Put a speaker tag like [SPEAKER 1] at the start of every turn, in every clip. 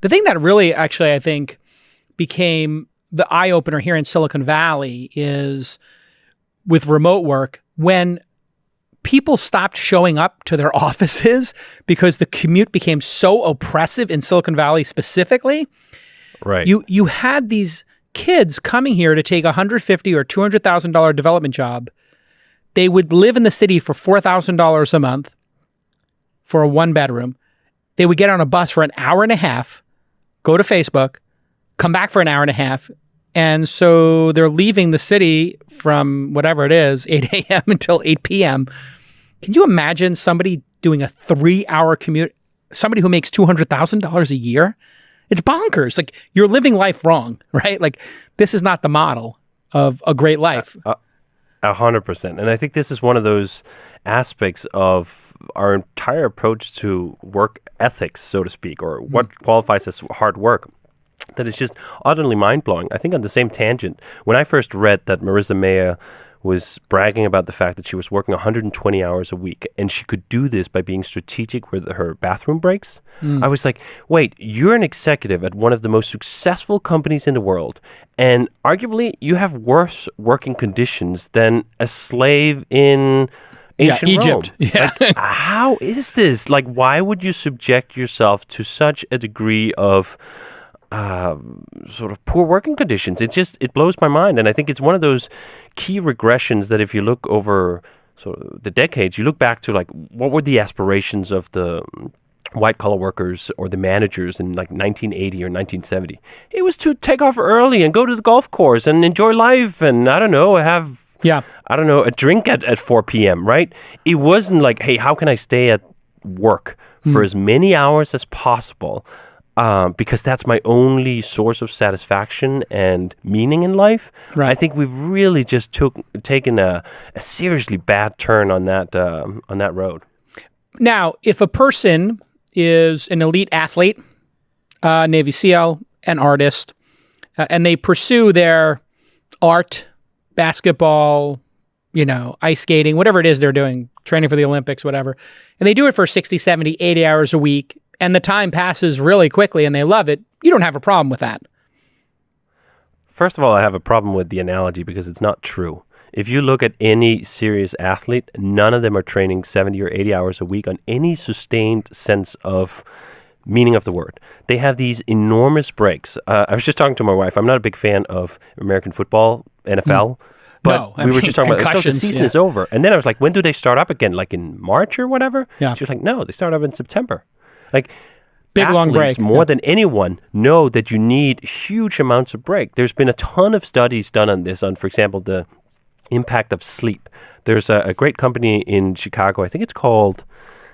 [SPEAKER 1] The thing that really actually, I think, became the eye-opener here in Silicon Valley is with remote work, when people stopped showing up to their offices because the commute became so oppressive in Silicon Valley specifically.
[SPEAKER 2] Right.
[SPEAKER 1] You had these kids coming here to take $150,000 or $200,000 development job. They would live in the city for $4,000 a month for a one bedroom. They would get on a bus for an hour and a half, go to Facebook, come back for an hour and a half. And so they're leaving the city from whatever it is, 8 a.m. until 8 p.m. Can you imagine somebody doing a 3-hour commute? Somebody who makes $200,000 a year? It's bonkers. Like, you're living life wrong, right? Like, this is not the model of a great life.
[SPEAKER 2] 100%. And I think this is one of those aspects of our entire approach to work ethics, so to speak, or what qualifies as hard work, that is just utterly mind-blowing. I think on the same tangent, when I first read that Marissa Mayer was bragging about the fact that she was working 120 hours a week and she could do this by being strategic with her bathroom breaks, I was like, wait, you're an executive at one of the most successful companies in the world, and arguably you have worse working conditions than a slave in ancient
[SPEAKER 1] Egypt.
[SPEAKER 2] Rome.
[SPEAKER 1] Yeah.
[SPEAKER 2] Like, how is this? Like, why would you subject yourself to such a degree of sort of poor working conditions? It blows my mind. And I think it's one of those key regressions that if you look over sort of the decades, you look back to like, what were the aspirations of the white collar workers or the managers in like 1980 or 1970? It was to take off early and go to the golf course and enjoy life and have a drink at 4 p.m., right? It wasn't like, hey, how can I stay at work for as many hours as possible? Because that's my only source of satisfaction and meaning in life. Right. I think we've really just taken a seriously bad turn on that road.
[SPEAKER 1] Now, if a person is an elite athlete, Navy SEAL, an artist, and they pursue their art, basketball, ice skating, whatever it is they're doing, training for the Olympics, whatever, and they do it for 60, 70, 80 hours a week, and the time passes really quickly and they love it, you don't have a problem with that.
[SPEAKER 2] First of all, I have a problem with the analogy because it's not true. If you look at any serious athlete, none of them are training 70 or 80 hours a week on any sustained sense of meaning of the word. They have these enormous breaks. I was just talking to my wife. I'm not a big fan of American football, NFL. But we were just talking about the season is over. And then I was like, when do they start up again? Like in March or whatever?
[SPEAKER 1] Yeah.
[SPEAKER 2] She was like, no, they start up in September. Like,
[SPEAKER 1] big long break.
[SPEAKER 2] More than anyone know that you need huge amounts of break. There's been a ton of studies done on this, on, for example, the impact of sleep. There's a great company in Chicago, I think it's called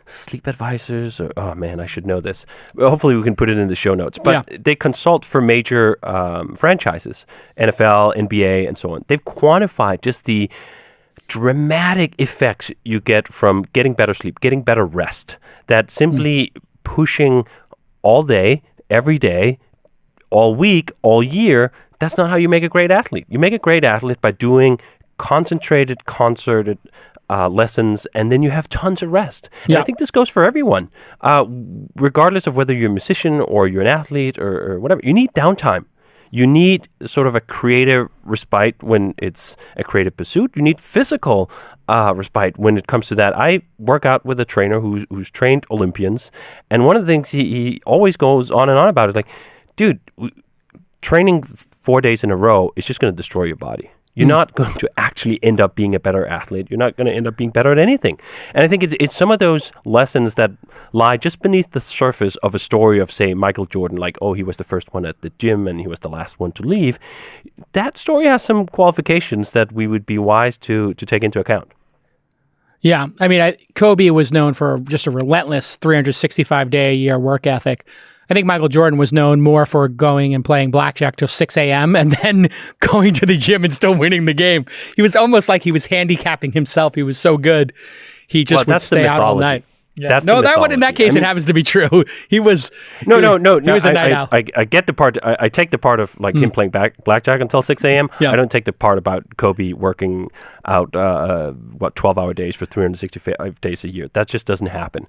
[SPEAKER 2] Sleep Advisors. Oh man, I should know this. Well, hopefully we can put it in the show notes. But they consult for major franchises, NFL, NBA, and so on. They've quantified just the dramatic effects you get from getting better sleep, getting better rest. That simply pushing all day, every day, all week, all year, that's not how you make a great athlete. You make a great athlete by doing concentrated, concerted lessons, and then you have tons of rest. And I think this goes for everyone. Regardless of whether you're a musician or you're an athlete or whatever, you need downtime. You need sort of a creative respite when it's a creative pursuit. You need physical respite when it comes to that. I work out with a trainer who's trained Olympians, and one of the things he always goes on and on about is like, dude, training 4 days in a row is just going to destroy your body. You're not going to actually end up being a better athlete. You're not going to end up being better at anything. And I think it's some of those lessons that lie just beneath the surface of a story of, say, Michael Jordan, like, oh, he was the first one at the gym and he was the last one to leave. That story has some qualifications that we would be wise to take into account.
[SPEAKER 1] Yeah. I mean, Kobe was known for just a relentless 365-day-a-year work ethic. I think Michael Jordan was known more for going and playing blackjack till 6 a.m. and then going to the gym and still winning the game. He was almost like he was handicapping himself. He was so good. He just would stay out all night. Yeah.
[SPEAKER 2] That's
[SPEAKER 1] no, that one in that case, it happens to be true. He was
[SPEAKER 2] no.
[SPEAKER 1] He was a night owl.
[SPEAKER 2] I get the part. I take the part of like him playing blackjack until 6 a.m.
[SPEAKER 1] Yeah.
[SPEAKER 2] I don't take the part about Kobe working out 12-hour days for 365 days a year. That just doesn't happen.